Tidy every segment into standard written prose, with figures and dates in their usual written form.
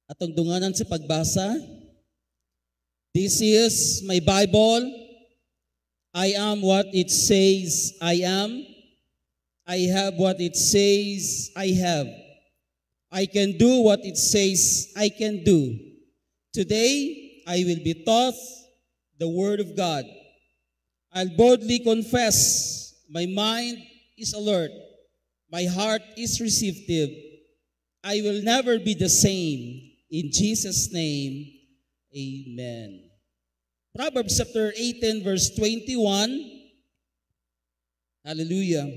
Atong dunganan sa pagbasa. This is my Bible. I am what it says I am. I have what it says I have. I can do what it says I can do. Today, I will be taught the Word of God. I'll boldly confess, my mind is alert, my heart is receptive. I will never be the same. In Jesus' name, amen. Proverbs chapter 18, verse 21. Hallelujah.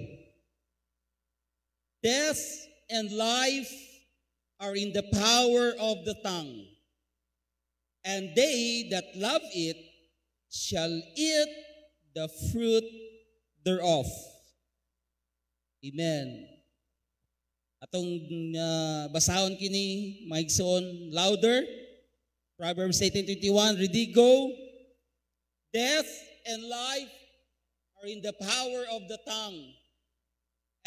Death and life are in the power of the tongue, and they that love it shall eat the fruit thereof. Amen. Atong basahon kini, maigsoon louder. Proverbs 18:21, ready, go. Death and life are in the power of the tongue,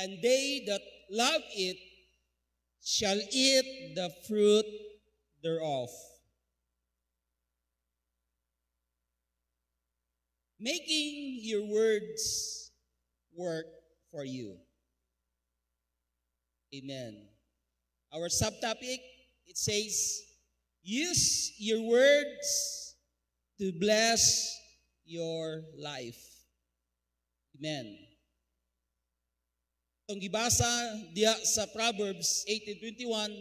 and they that love it shall eat the fruit thereof. Making your words work for you. Amen. Our subtopic, it says, use your words to bless your life. Amen. Itong gibasa diya sa Proverbs 18:21,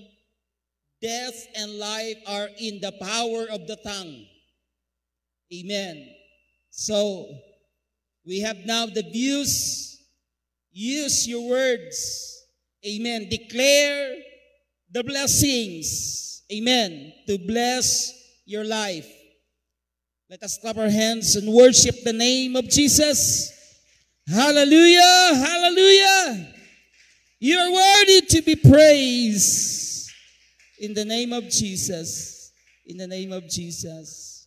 death and life are in the power of the tongue. Amen. So, we have now the views. Use your words. Amen. Declare the blessings. Amen. To bless your life. Let us clap our hands and worship the name of Jesus. Hallelujah. Hallelujah. You are worthy to be praised. In the name of Jesus. In the name of Jesus.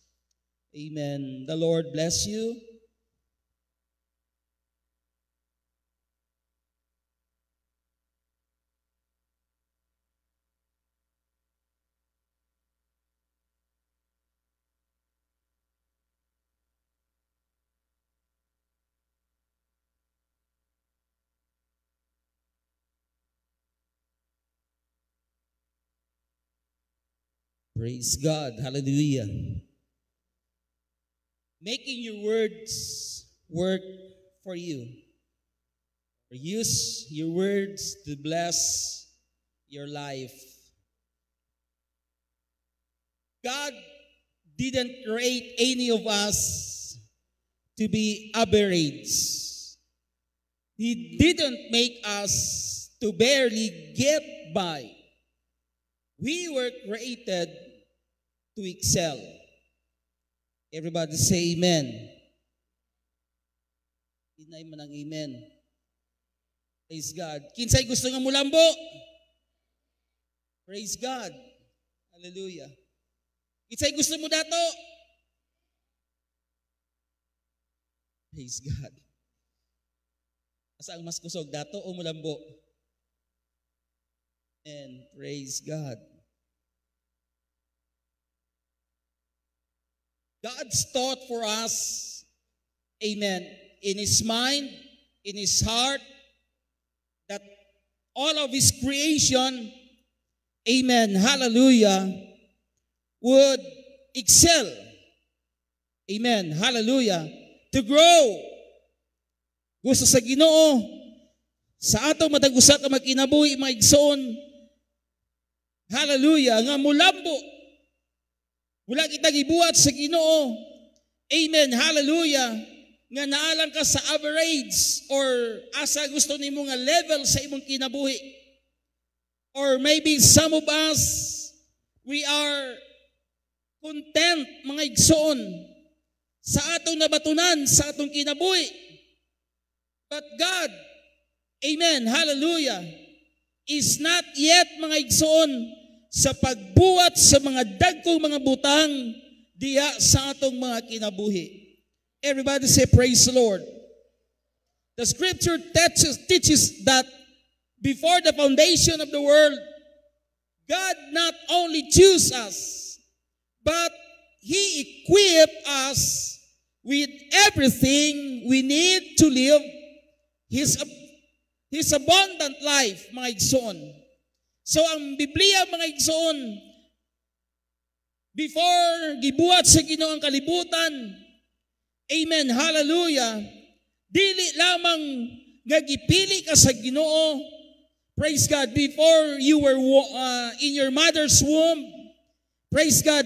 Amen. The Lord bless you. Praise God. Hallelujah. Making your words work for you. Use your words to bless your life. God didn't create any of us to be average. He didn't make us to barely get by. We were created to excel. Everybody say amen. Inay man ang amen. Praise God. Kinsay gusto nga mulambo? Praise God. Hallelujah. Kinsay gusto mo dato? Praise God. Asa ang mas kusog, dato o mulambo? And praise God. God's thought for us, amen, in His mind, in His heart, that all of His creation, amen, hallelujah, would excel, amen, hallelujah, to grow. Gusto sa Ginoo, sa atong matag-usa ka magkinabuhi, mga igsoon, hallelujah, nga mulambo, wala kita gibuhat sa Ginoo. Amen. Hallelujah. Nga naalang ka sa average or asa gusto nimo nga level sa imong kinabuhi. Or maybe some of us, we are content, mga igsoon, sa atong nabatunan, sa atong kinabuhi. But God, amen, hallelujah, is not yet, mga igsoon, sa pagbuhat sa mga dagkong mga butang diya sa atong mga kinabuhi. Everybody say praise the Lord. The scripture teaches that before the foundation of the world, God not only choose us, but He equipped us with everything we need to live His abundant life, mga igsoon. So ang Biblia, mga igsoon, before gibuhat sa Ginoo ang kalibutan, amen, hallelujah, dili lamang nga gipili ka sa Ginoo, praise God, before you were in your mother's womb, praise God,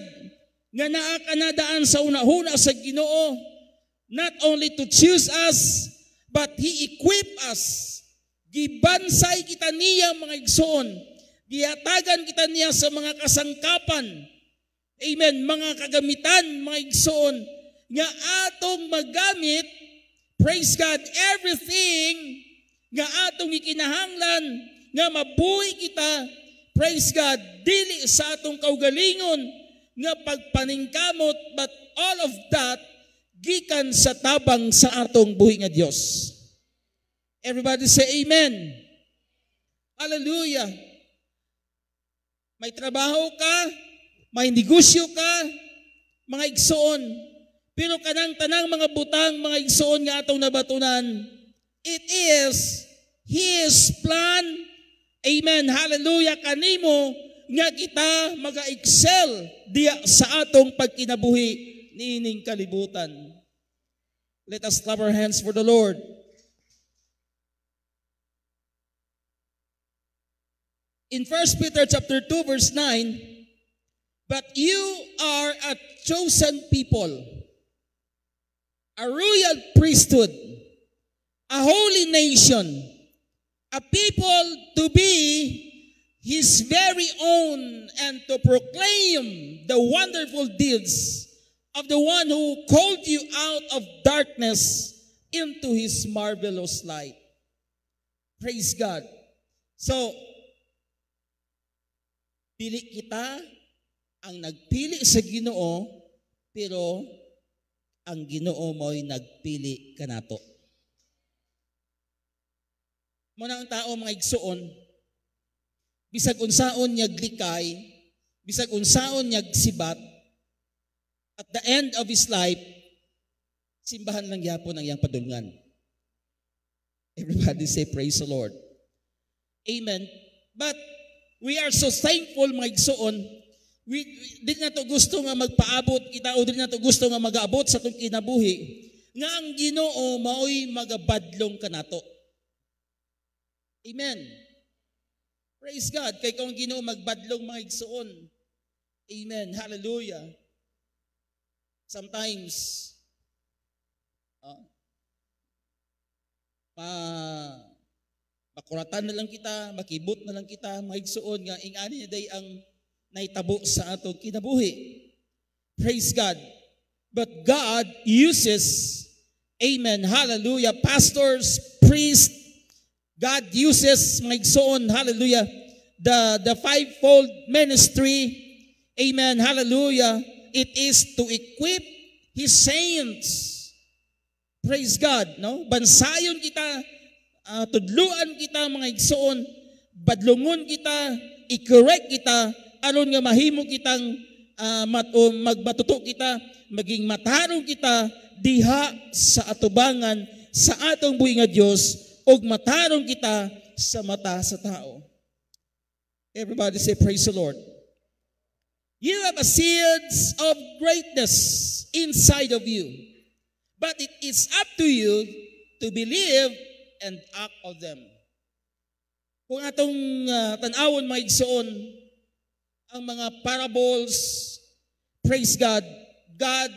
nga naa ka na daan sa una-una sa Ginoo, not only to choose us, but He equipped us. Gibansay kita niya, mga igsoon. Gihatagan kita niya sa mga kasangkapan. Amen. Mga kagamitan, mga igsoon, nga atong magamit, praise God, everything nga atong ikinahanglan, nga mabuhi kita, praise God, dili sa atong kaugalingon, nga pagpaningkamot, but all of that, gikan sa tabang sa atong buhi nga Dios. Everybody say amen. Hallelujah. May trabaho ka, may negosyo ka, mga igsoon. Pero kanang-tanang mga butang, mga igsoon nga atong nabatunan, it is His plan, amen, hallelujah, kanimo nga kita maga-excel diya sa atong pagkinabuhi niining kalibutan. Let us clap our hands for the Lord. In 1 Peter chapter 2 verse 9, but you are a chosen people, a royal priesthood, a holy nation, a people to be His very own, and to proclaim the wonderful deeds of the one who called you out of darkness into His marvelous light. Praise God. So, pili kita, ang nagpili sa Ginoo, pero ang Ginoo mo'y nagpili kanato. Muna ang tao, mga igsoon, bisag unsaon niyag likay, bisag unsaon niyag sibat, at the end of his life, simbahan lang yapon ang iyang padulngan. Everybody say praise the Lord. Amen. But we are so thankful, mga igsoon, di na to gusto nga magpaabot kita o di na to gusto nga mag-aabot sa itong kinabuhi, nga ang Ginoo mao'y magabadlong kanato. Amen. Praise God. Kay kung Ginoo magbadlong, mga igsoon. Amen. Hallelujah. Sometimes, makuratan na lang kita, makibot na lang kita, mga igsoon nga, ingani na day ang naitabo sa atong kinabuhi. Praise God. But God uses, amen, hallelujah, pastors, priests, God uses, mga igsoon, hallelujah, the fivefold ministry, amen, hallelujah, it is to equip His saints. Praise God, no? Bansayon kita, tudluan kita, mga igsoon, badlungon kita, i-correct kita, aron nga mahimo kitang magbatuto kita, maging matarong kita diha sa atubangan sa atong buhi nga Dios, og matarong kita sa mata sa tao. Everybody say praise the Lord. You have a seeds of greatness inside of you, but it is up to you to believe and act of them. Kung atong tanawon, mga igsoon, ang mga parables, praise God, God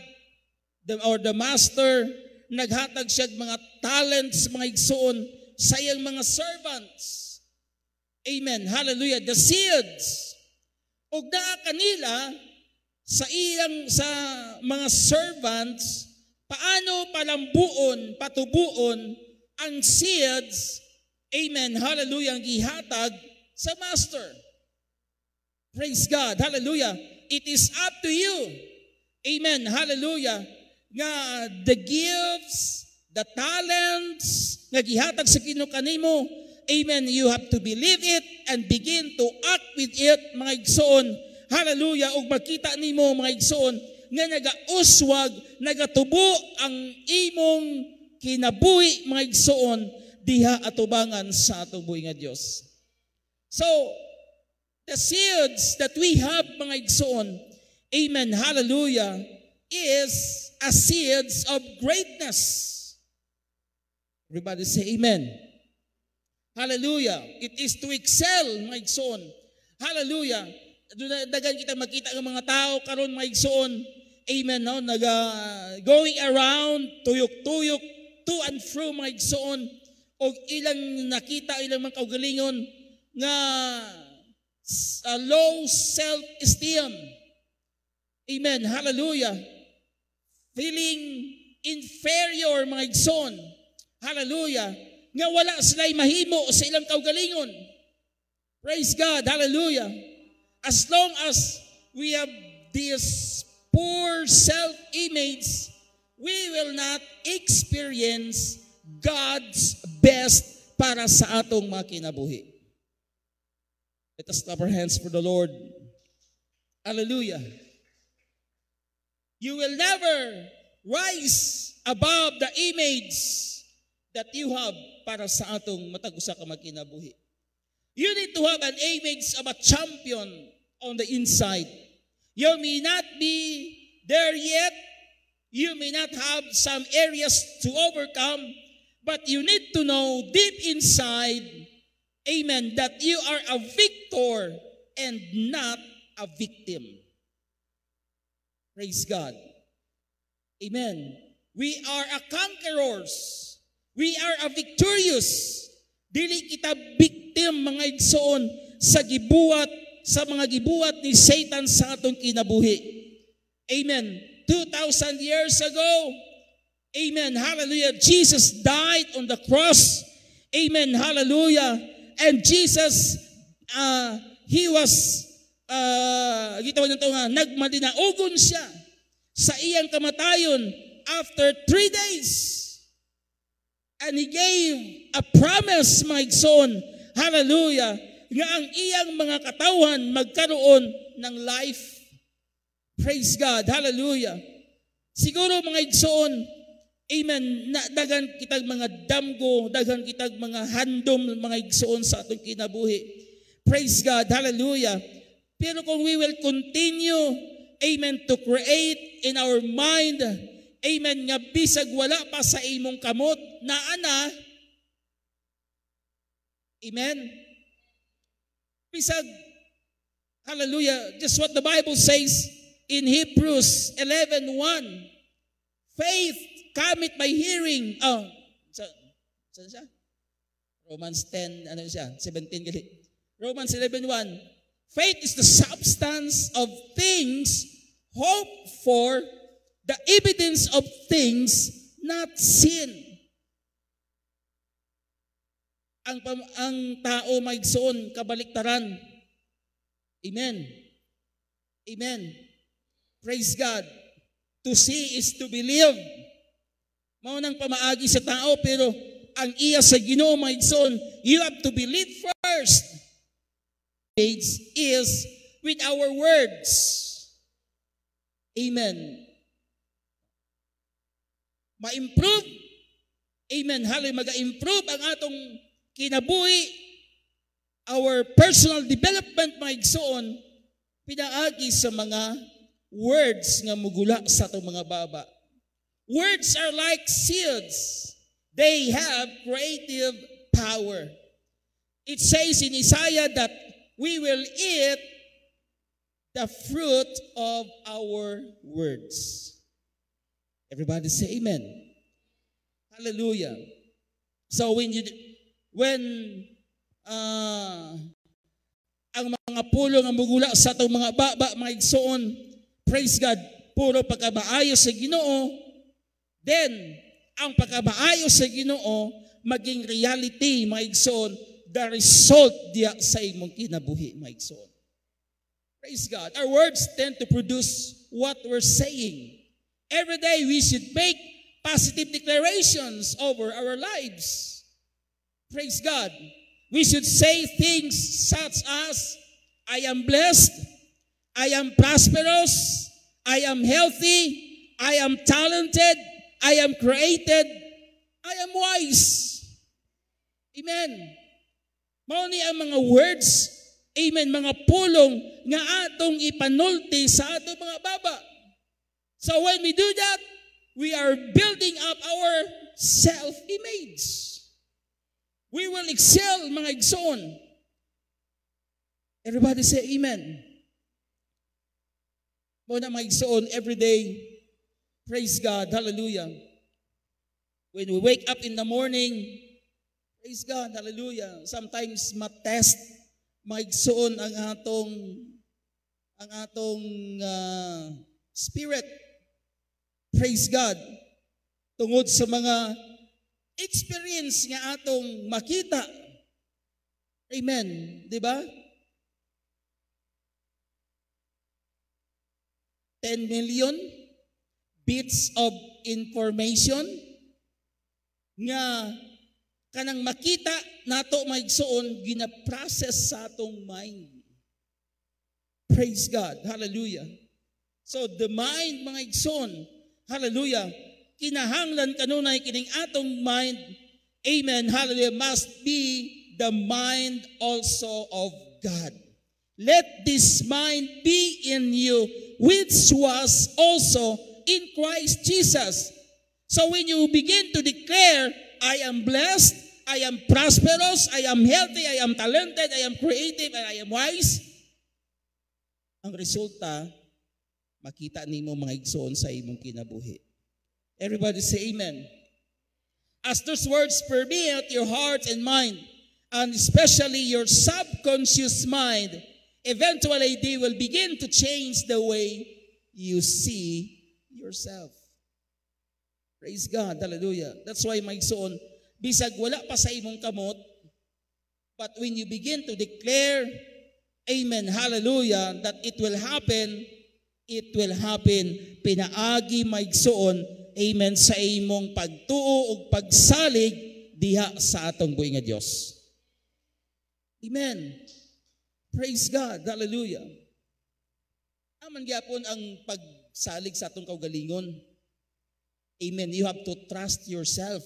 or the Master, naghatag siya mga talents, mga igsoon, sa iyang mga servants. Amen. Hallelujah. The seeds. O naa kanila sa mga servants, paano palambuon, patubuon ang seeds, amen, hallelujah, ang gihatag sa Master. Praise God, hallelujah. It is up to you, amen, hallelujah, nga the gifts, the talents, nga gihatag sa Ginoo kanimo, amen, you have to believe it and begin to act with it, mga igsoon. Hallelujah. Ug makita nimo, mga igsoon, nga nagauswag, nagatubo ang imong kinabuhi, mga igsoon, diha atubangan sa atong buhi nga Dios. So, the seeds that we have, mga igsoon, amen, hallelujah, is a seeds of greatness. Everybody say amen. Hallelujah. It is to excel, mga igsoon. Hallelujah. Dagan kita makita ng mga tao karon, mga igsoon, amen, no? Going around, tuyok-tuyok, to and fro, mga igsoon, o ilang nakita, ilang mga kaugalingon, nga low self-esteem. Amen. Hallelujah. Feeling inferior, mga igsoon. Hallelujah. Nga wala sila'y mahimo sa ilang kaugalingon. Praise God. Hallelujah. As long as we have this poor self-image, we will not experience God's best para sa atong mga kinabuhi. Let us clap our hands for the Lord. Hallelujah. You will never rise above the image that you have para sa atong matag-usa ka magkinabuhi. You need to have an image of a champion on the inside. You may not be there yet. You may not have some areas to overcome, but you need to know deep inside, amen, that you are a victor and not a victim. Praise God. Amen. We are a conquerors. We are a victorious. Dili kita victim, mga igsoon, sa mga gibuhat ni Satan sa atong kinabuhi. Amen. 2,000 years ago, amen, hallelujah, Jesus died on the cross. Amen, hallelujah. And Jesus, he was, gitawag nito nga, nagmadinaugon siya sa iyang kamatayon after 3 days. And he gave a promise, my son, hallelujah, nga ang iyang mga katawan magkaroon ng life. Praise God, hallelujah. Siguro, mga igsoon, amen, dagan kitag mga damgo, dagan kitag mga handom, mga igsoon sa atong kinabuhi. Praise God, hallelujah. Pero kung we will continue, amen, to create in our mind, amen, nga bisag wala pa sa imong kamot, na ana, amen, bisag, hallelujah, just what the Bible says in Hebrews 11:1, faith cometh by hearing. Saan siya? Romans 10, ano siya? 17 gali. Romans 11:1. Faith is the substance of things hoped for, the evidence of things not seen. Ang tao maigsoon kabaliktaran. Amen. Amen. Praise God. To see is to believe. Mao nang pamaagi sa tao, pero ang iya sa Ginoo, maigsoon, you have to believe first. Is with our words. Amen. Ma-improve. Amen. Hallelujah. Mag-improve ang atong kinabuhi, our personal development, maigsoon, pinaagi sa mga words nga mugula sa atong mga baba. Words are like seeds. They have creative power. It says in Isaiah that we will eat the fruit of our words. Everybody say amen. Hallelujah. So when ang mga pulo nga mugula sa atong mga baba, mga igsoon, praise God, puro pagkamaayo sa Ginoo, then ang pagkamaayo sa Ginoo maging reality, mga igsoon, the result diya sa imong kinabuhi, mga igsoon. Praise God. Our words tend to produce what we're saying. Every day we should make positive declarations over our lives. Praise God. We should say things such as, I am blessed, I am prosperous, I am healthy, I am talented, I am created, I am wise. Amen. Mao ni ang mga words, amen, mga pulong nga atong ipanulti sa atong mga baba. So when we do that, we are building up our self-image. We will excel, mga igsoon. Everybody say amen. Muna mga igsoon, every day, praise God, hallelujah. When we wake up in the morning, praise God, hallelujah. Sometimes matest, mga igsoon ang atong spirit. Praise God. Tungod sa mga experience nga atong makita. Amen. Di ba? 10 million bits of information nga kanang makita nato maigsoon gina-process sa atong mind. Praise God. Hallelujah. So the mind, mga igsoon, hallelujah, kinahanglan kanunay kining atong mind, amen, hallelujah, must be the mind also of God. Let this mind be in you, which was also in Christ Jesus. So when you begin to declare, I am blessed, I am prosperous, I am healthy, I am talented, I am creative, and I am wise, ang resulta, makita nimo mga igsoon sa imong kinabuhi. Everybody say amen. As those words permeate your heart and mind, and especially your subconscious mind, eventually they will begin to change the way you see yourself. Praise God. Hallelujah. That's why, my son, bisag wala pa sa imong kamot, but when you begin to declare, amen, hallelujah, that it will happen, pinaagi, my son, amen, sa imong pagtuo o pagsalig diha sa atong buhi nga Dios. Amen. Praise God. Hallelujah. Aman gyapon ang pagsalig sa atong kaugalingon. Amen. You have to trust yourself.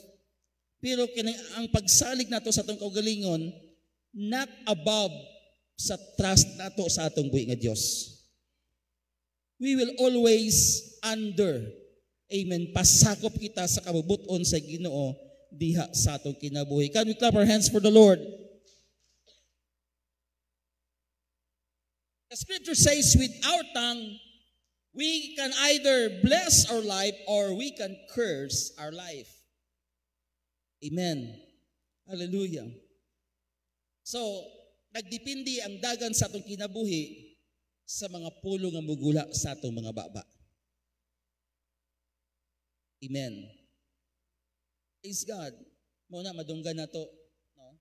Pero ang pagsalig nato sa atong kaugalingon, not above sa trust nato sa atong buhi nga Dios. We will always under, amen, pasakop kita sa kabubuton sa Ginoo diha sa atong kinabuhi. Can we clap our hands for the Lord? The scripture says, with our tongue, we can either bless our life or we can curse our life. Amen. Hallelujah. So, nagdepende ang dagan sa atong kinabuhi sa mga pulo nga mugula sa atong mga baba. Amen. Praise God. Muna, madunggan na to. No?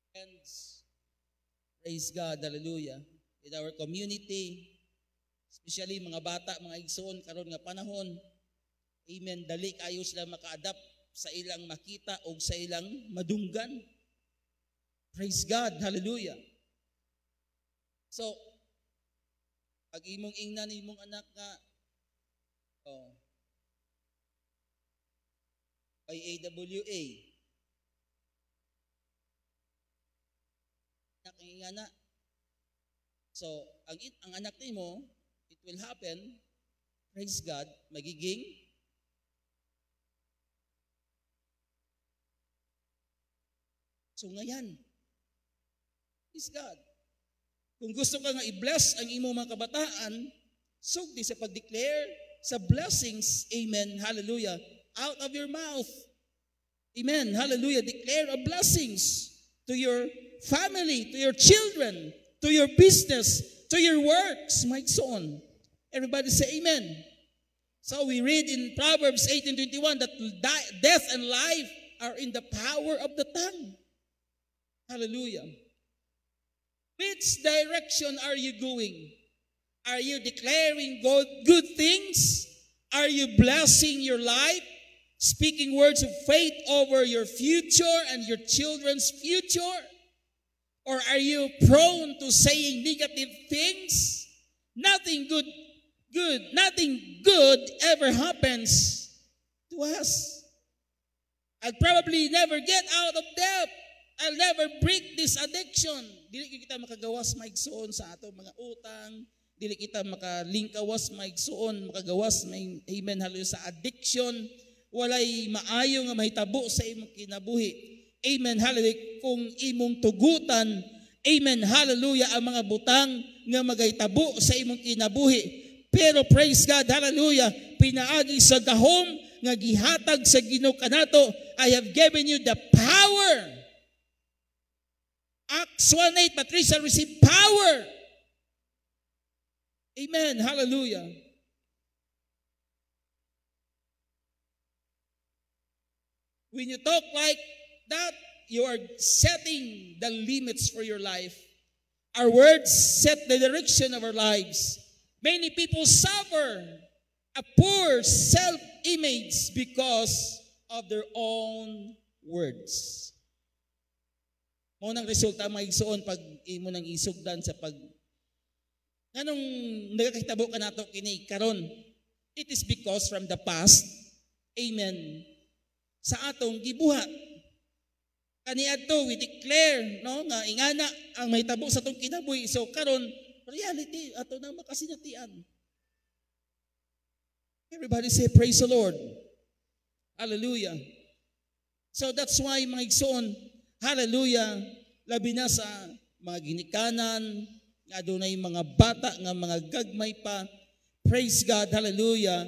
Friends, praise God, hallelujah. In our community, especially mga bata, mga igsoon, karon nga panahon, amen, dali kayo sila maka-adapt sa ilang makita o sa ilang madunggan. Praise God, hallelujah. So, pag imong ingnan imong anak nga, by AWA, ingana. So, ang anak nimo, it will happen, praise God, magiging so ngayon. Praise God. Kung gusto ka nga i-bless ang imong mga kabataan, sugdi sa pag-declare sa blessings, amen, hallelujah, out of your mouth. Amen, hallelujah. Declare a blessings to your family, to your children, to your business, to your works, my son. Everybody say amen. So we read in Proverbs 18:21 that death and life are in the power of the tongue. Hallelujah. Which direction are you going? Are you declaring good things? Are you blessing your life? Speaking words of faith over your future and your children's future? Or are you prone to saying negative things? Nothing good ever happens to us. I'll probably never get out of debt. I'll never break this addiction. Dili kita makagawas maigsoon sa ato mga utang. Dili kita makalingkawas maigsoon, makagawas may amen hallelujah sa addiction. Walay maayo nga mahitabo sa imong kinabuhi. Amen hallelujah kung imong tugutan. Amen hallelujah ang mga butang nga magahitabo sa imong kinabuhi. Pero praise God hallelujah pinaagi sa gahom nga gihatag sa Ginoo kanato, I have given you the power. Acts 1:8, Patricia received power. Amen. Hallelujah. When you talk like that, you are setting the limits for your life. Our words set the direction of our lives. Many people suffer a poor self-image because of their own words. Munang resulta mga igsoon pag imo nang isugdan sa pag nganong nagakahitabo ka nato kini karon. It is because from the past, amen, sa atong gibuhat. Kaniadto we declare no nga ingana ang mahitabo sa atong kinabuhi. So karon reality ato nang makasinatian. Everybody say praise the Lord. Hallelujah. So that's why mga igsoon, hallelujah, labi na sa mga ginikanan, nga dunay mga bata, nga mga gagmay pa, praise God, hallelujah.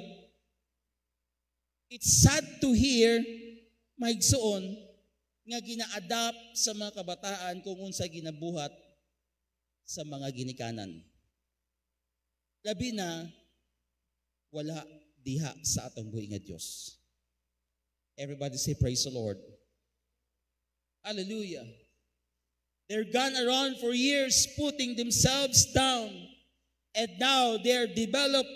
It's sad to hear, mga igsoon, nga gina-adapt sa mga kabataan kung unsa ginabuhat sa mga ginikanan. Labi na, wala diha sa atong buhi nga Dios. Everybody say praise the Lord. Hallelujah. They're gone around for years putting themselves down, and now they're developed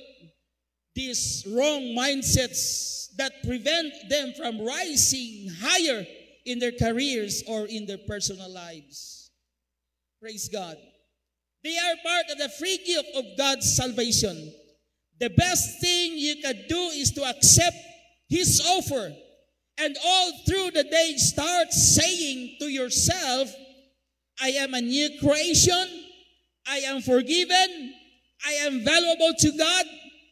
these wrong mindsets that prevent them from rising higher in their careers or in their personal lives. Praise God. They are part of the free gift of God's salvation. The best thing you can do is to accept His offer, and all through the day start saying to yourself, I am a new creation, I am forgiven, I am valuable to God,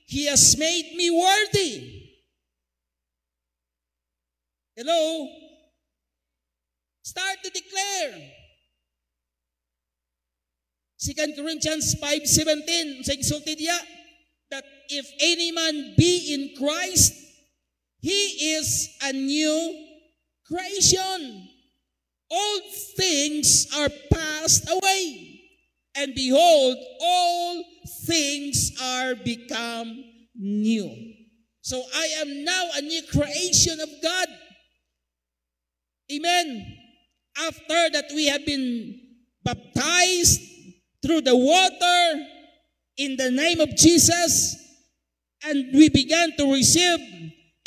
He has made me worthy. Hello? Start to declare. 2 Corinthians 5:17, sa exalted niya, that if any man be in Christ, he is a new creation. All things are passed away, and behold, all things are become new. So I am now a new creation of God. Amen. After that we have been baptized through the water in the name of Jesus, and we began to receive,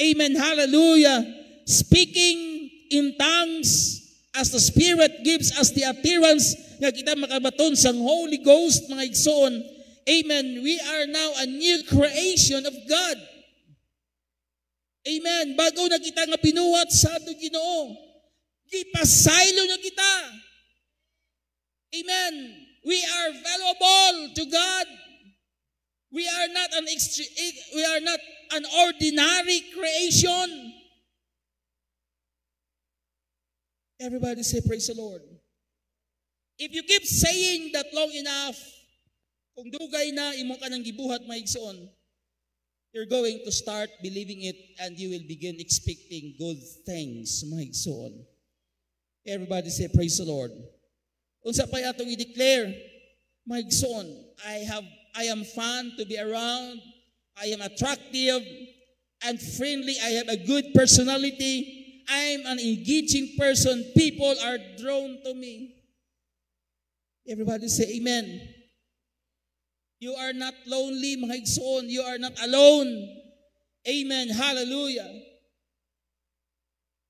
amen, hallelujah, speaking in tongues as the Spirit gives us the appearance nga kita makabaton sang Holy Ghost, mga igsoon. Amen. We are now a new creation of God. Amen. Bago na kita nga pinuhat sa ato Ginoo, gipasaylo na kita. Amen. We are valuable to God. We are not an ordinary creation. Everybody say praise the Lord. If you keep saying that long enough, kung dugay na imo ka nang gibuhat maigsoon, you're going to start believing it, and you will begin expecting good things maigsoon. Everybody say praise the Lord. Unsa pay atong i-declare maigsoon, I am fun to be around, I am attractive and friendly, I have a good personality, I am an engaging person, people are drawn to me. Everybody say amen. You are not lonely, mga igsoon. You are not alone. Amen. Hallelujah.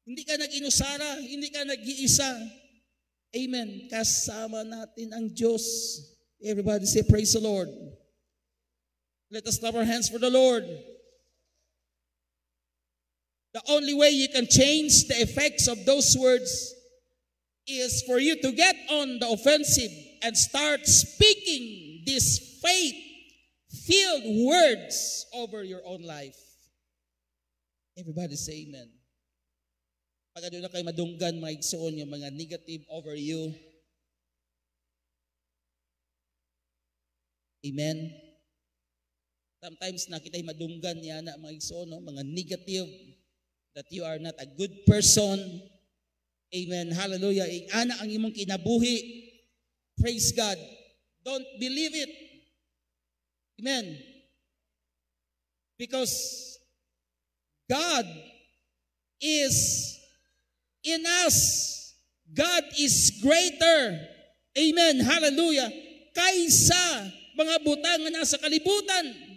Hindi ka nag-inusara, hindi ka nag-iisa. Amen. Kasama natin ang Diyos. Everybody say praise the Lord. Let us clap our hands for the Lord. The only way you can change the effects of those words is for you to get on the offensive and start speaking these faith-filled words over your own life. Everybody say amen. Pag ano na kayo madunggan, mga igsoon, yung mga negative over you. Amen. Sometimes nakita yung madunggan niya na mga igsoon, no? Mga negative, that you are not a good person. Amen. Hallelujah. Ana ang imong kinabuhi. Praise God. Don't believe it. Amen. Because God is in us. God is greater. Amen. Hallelujah. Kaysa mga butang na nasa kalibutan.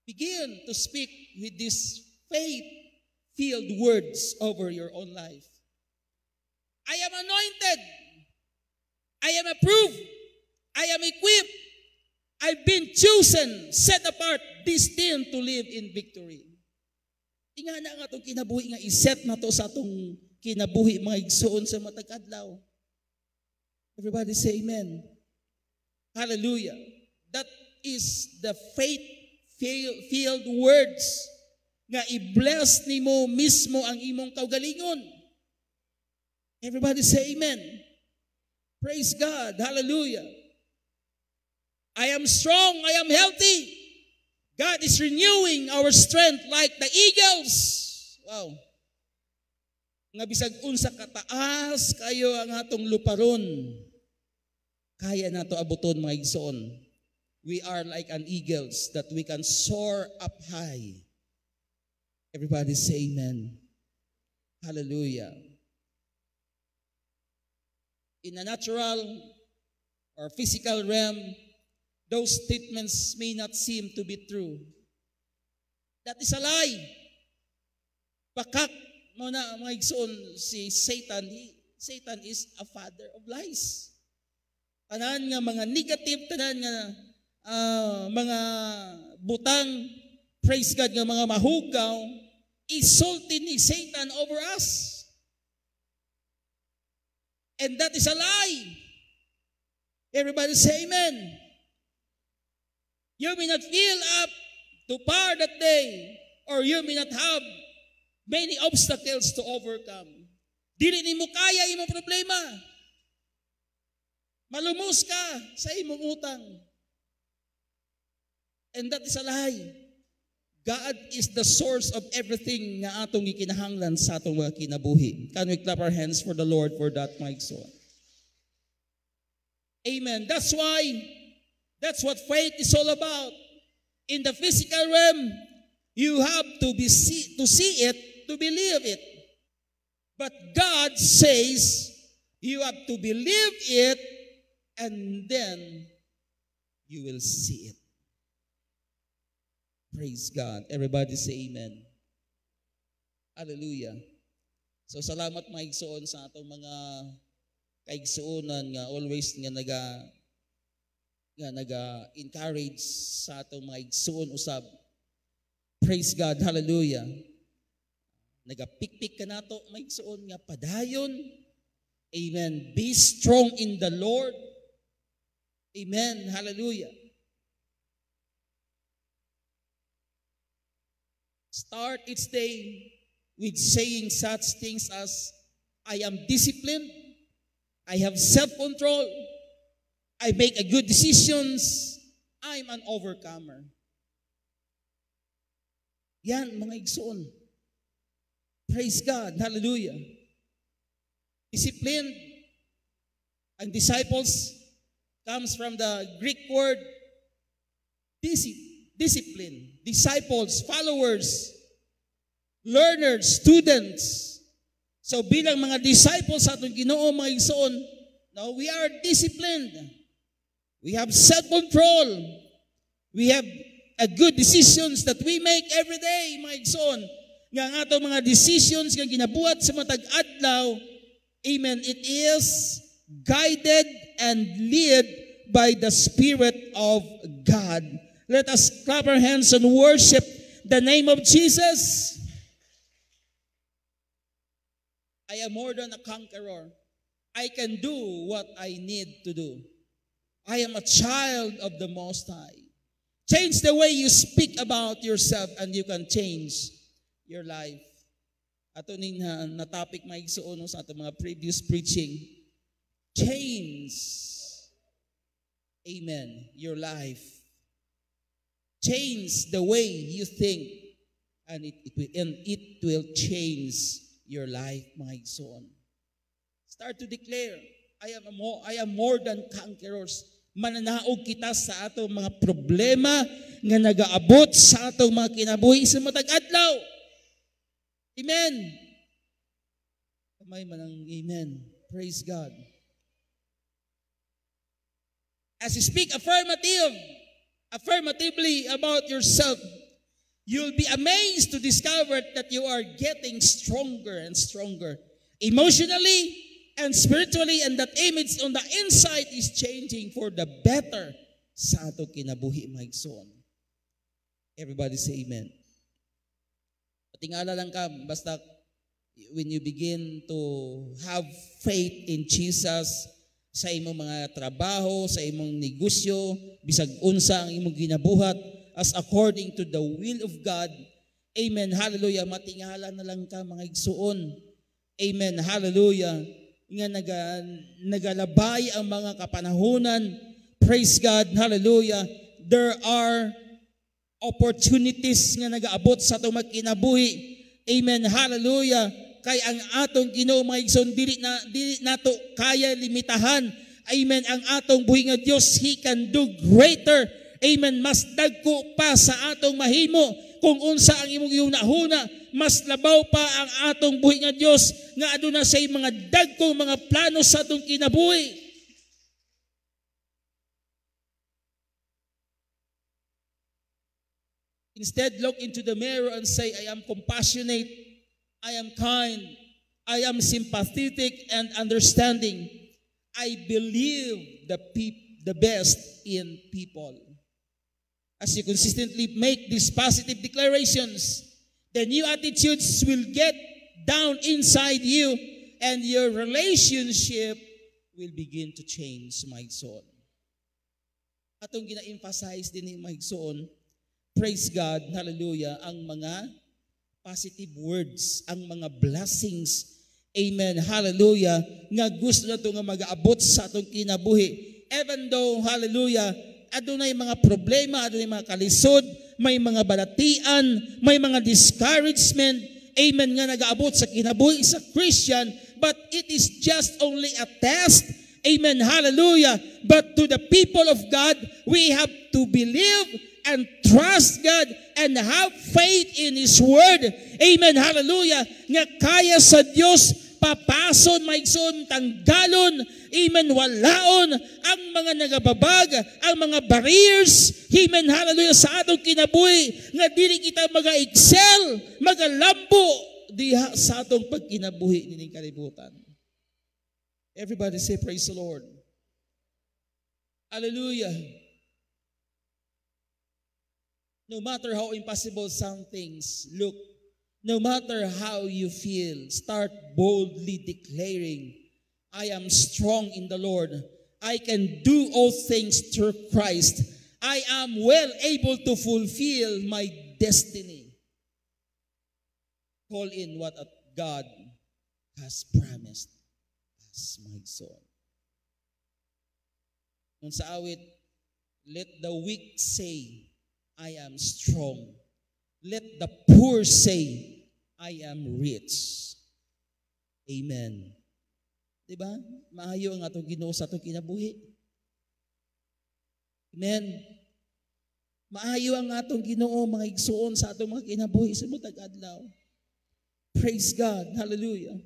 Begin to speak with these faith-filled words over your own life. I am anointed. I am approved. I am equipped. I've been chosen, set apart, destined to live in victory. Tinga na nga itong kinabuhi nga iset na to sa itong kinabuhi mga igsoon sa matag adlaw. Everybody say amen. Hallelujah. That is the faith-filled words nga i-bless nimo mismo ang imong kaugalingon. Everybody say amen. Praise God. Hallelujah. I am strong. I am healthy. God is renewing our strength like the eagles. Wow. Nga bisag unsa kataas kayo ang atong luparon. Kaya nato abuton mga igsoon. We are like an eagles that we can soar up high. Everybody say amen. Hallelujah. In a natural or physical realm, those statements may not seem to be true. That is a lie. Pakak mo na mga igsoon si Satan. Satan is a father of lies. Tanan nga mga negative, tanan nga mga butang, praise God, nga mga mahugaw, isulti ni Satan over us. And that is a lie. Everybody say amen. You may not feel up to par that day, or you may not have many obstacles to overcome. Dili nimo kaya imong problema. Malumos ka sa imong utang. And that is a lie. God is the source of everything nga atong gikinahanglan sa atong mga kinabuhi. Can we clap our hands for the Lord for that, my son? Amen. That's what faith is all about. In the physical realm, you have to see it, to believe it. But God says, you have to believe it, and then you will see it. Praise God. Everybody say amen. Hallelujah. So salamat mga igsoon sa atong mga kaigsuonan nga always nga naga-encourage sa atong mga igsuon usab. Praise God. Hallelujah. Nagapikpik ka nato mga igsuon nga padayon. Amen. Be strong in the Lord. Amen. Hallelujah. Start each day with saying such things as, I am disciplined, I have self-control, I make a good decisions, I'm an overcomer. Yan, mga igsoon. Praise God. Hallelujah. Discipline. Ang disciples comes from the Greek word discipline. Disciples, followers, learners, students. So bilang mga disciples sa atong Ginoo mga igsoon, now we are disciplined. We have self-control. We have a good decisions that we make every day, mga igsoon. Nga ang atong mga decisions nga ginabuhat sa matag adlaw, amen, it is guided and led by the Spirit of God. Let us clap our hands and worship the name of Jesus. I am more than a conqueror. I can do what I need to do. I am a child of the Most High. Change the way you speak about yourself and you can change your life. Ato ning na topic maigsuon sa ato mga previous preaching. Change, amen, your life. Change the way you think and it will change your life, mga igsoon. Start to declare, I am more than conquerors. Mananaog kita sa atong mga problema nga nagaabot sa atong mga kinabuhi sa matag adlaw. Amen. Kamay man ang amen. Praise God. As you speak affirmatively about yourself, you'll be amazed to discover that you are getting stronger and stronger emotionally and spiritually, and that image on the inside is changing for the better sa ato kinabuhi, mga igsoon. Everybody say amen. Tingala lang ka, basta when you begin to have faith in Jesus sa imong mga trabaho, sa imong negosyo, bisag unsa ang imong ginabuhat, as according to the will of God. Amen. Hallelujah. Matingala na lang ka, mga igsuon. Amen. Hallelujah. Nga nagalabay ang mga kapanahunan. Praise God. Hallelujah. There are opportunities nga nagaabot sa atong magkinabuhi. Amen. Hallelujah. Kay ang atong Ginoo, mga igsoon, dili nato kaya limitahan. Amen. Ang atong buhi nga Dios, He can do greater. Amen. Mas dagko pa sa atong mahimo. Kung unsa ang imong yunahuna, mas labaw pa ang atong buhi nga Dios nga aduna say mga dagkong mga plano sa atong kinabuhi. Instead, look into the mirror and say, I am compassionate, I am kind, I am sympathetic and understanding. I believe the best in people. As you consistently make these positive declarations, the new attitudes will get down inside you and your relationship will begin to change, my son. Atong gina-emphasize din ni my son, praise God, hallelujah, ang mga positive words, ang mga blessings, amen, hallelujah, nga gusto na ito nga mag-aabot sa atong kinabuhi. Even though, hallelujah, adunay mga problema, adunay mga kalisod, may mga balatian, may mga discouragement, amen, nga nag-aabot sa kinabuhi sa Christian, but it is just only a test, amen, hallelujah. But to the people of God, we have to believe and trust God and have faith in His Word, amen, hallelujah, nga kaya sa Diyos papason, maigsoon, tanggalon, amen, walaon ang mga nagababag, ang mga barriers, amen, hallelujah, sa atong kinabuhi, nga dili kita mag-excel, magalambo diha sa atong pagkinabuhi nining kalibutan. Everybody say praise the Lord. Hallelujah. No matter how impossible some things look, no matter how you feel, start boldly declaring, I am strong in the Lord. I can do all things through Christ. I am well able to fulfill my destiny. Call in what God has promised us, my son. Kung sa awit, let the weak say, I am strong. Let the poor say, I am rich. Amen. Diba? Maayo ang atong Ginoo sa atong kinabuhi. Amen. Maayo ang atong Ginoo, mga igsuon sa atong mga kinabuhi sa matag adlaw. Praise God. Hallelujah.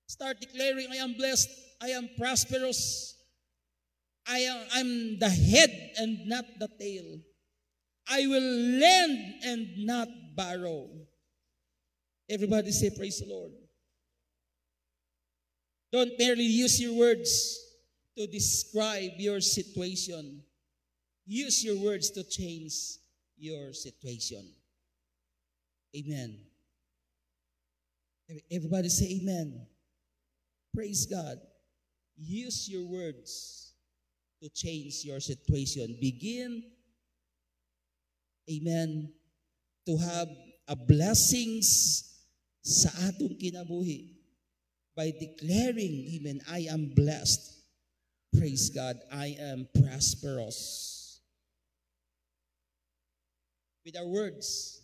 Start declaring, I am blessed, I am prosperous, I'm the head and not the tail. I will lend and not borrow. Everybody say, praise the Lord. Don't merely use your words to describe your situation. Use your words to change your situation. Amen. Everybody say amen. Praise God. Use your words to change your situation. Begin, amen, to have a blessings sa atong kinabuhi by declaring, amen, I am blessed. Praise God, I am prosperous. With our words,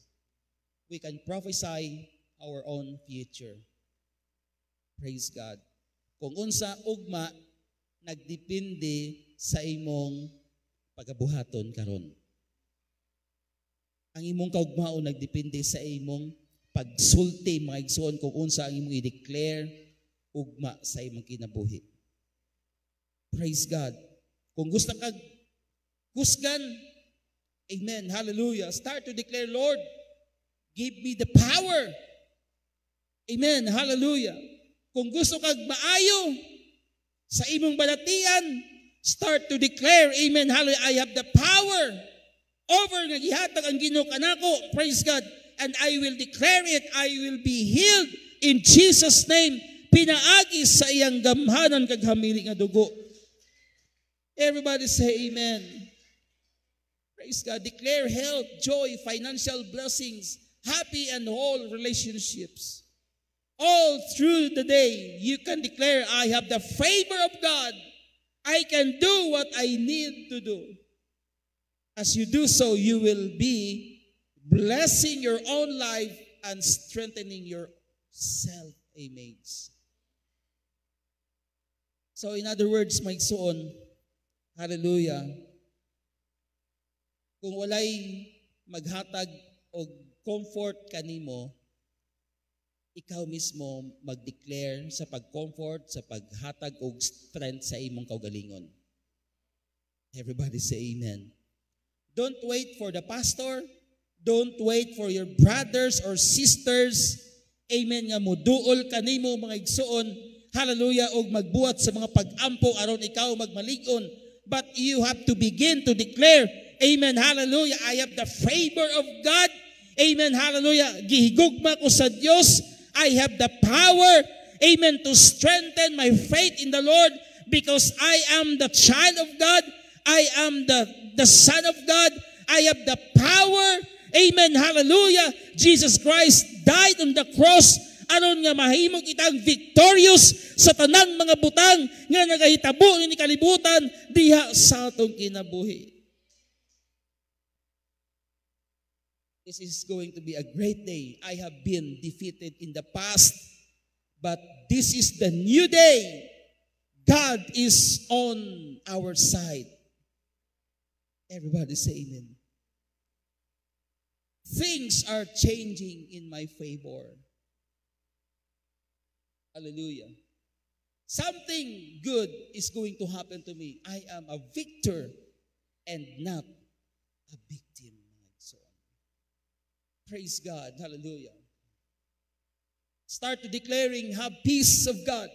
we can prophesy our own future. Praise God. Kung unsa ugma, nagdepende sa imong pagabuhaton karon. Ang imong kaugmao nagdepende sa imong pagsulti, mga igsoon, kung unsa ang imong i-declare ugma sa imong kinabuhi. Praise God. Kung gusto kag kusgan, amen, hallelujah, start to declare, Lord, give me the power. Amen, hallelujah. Kung gusto kag maayo sa imong balatian, start to declare, amen, hallelujah, I have the power over nga gihatag ang Ginoo kanako, praise God, and I will declare it, I will be healed in Jesus' name, pinaagi sa iyang gamhanan kag hamili nga dugo. Everybody say amen. Praise God. Declare health, joy, financial blessings, happy and whole relationships. All through the day, you can declare, I have the favor of God. I can do what I need to do. As you do so, you will be blessing your own life and strengthening your self-image. So in other words, my son, hallelujah, kung walay maghatag o comfort kanimo, ikaw mismo mag-declare sa pag-comfort, sa paghatag o strength sa imong kaugalingon. Everybody say amen. Don't wait for the pastor. Don't wait for your brothers or sisters. Amen nga mo. Duol kanimo mga igsoon. Hallelujah. O magbuhat sa mga pag-ampo aron ikaw magmaligon. But you have to begin to declare, amen, hallelujah, I have the favor of God. Amen, hallelujah. Gihigugma ko sa Diyos. I have the power, amen, to strengthen my faith in the Lord because I am the child of God. I am the son of God. I have the power, amen, hallelujah. Jesus Christ died on the cross aron nga mahimo kitang victorious sa tanang mga butang nga nagahitabo ni kalibutan diha sa atong kinabuhi. This is going to be a great day. I have been defeated in the past, but this is the new day. God is on our side. Everybody say amen. Things are changing in my favor. Hallelujah. Something good is going to happen to me. I am a victor and not a victim. Praise God. Hallelujah. Start to declaring, have peace of God.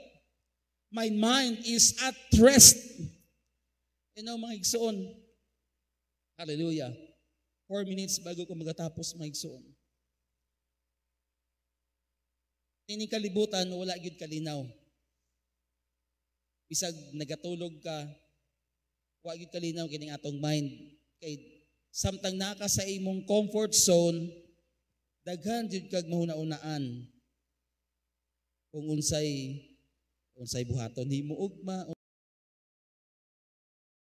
My mind is at rest. You know, mga igsoon. Hallelujah. 4 minutes bago ko magatapos, mga igsoon. Ini kalibutan, wala gyud kalinaw. Bisag nagatulog ka, wala gyud kalinaw kining atong mind. Kay samtang naka sa imong comfort zone, daghan jud kag mahuna-unaan kung unsay buhaton himo ugma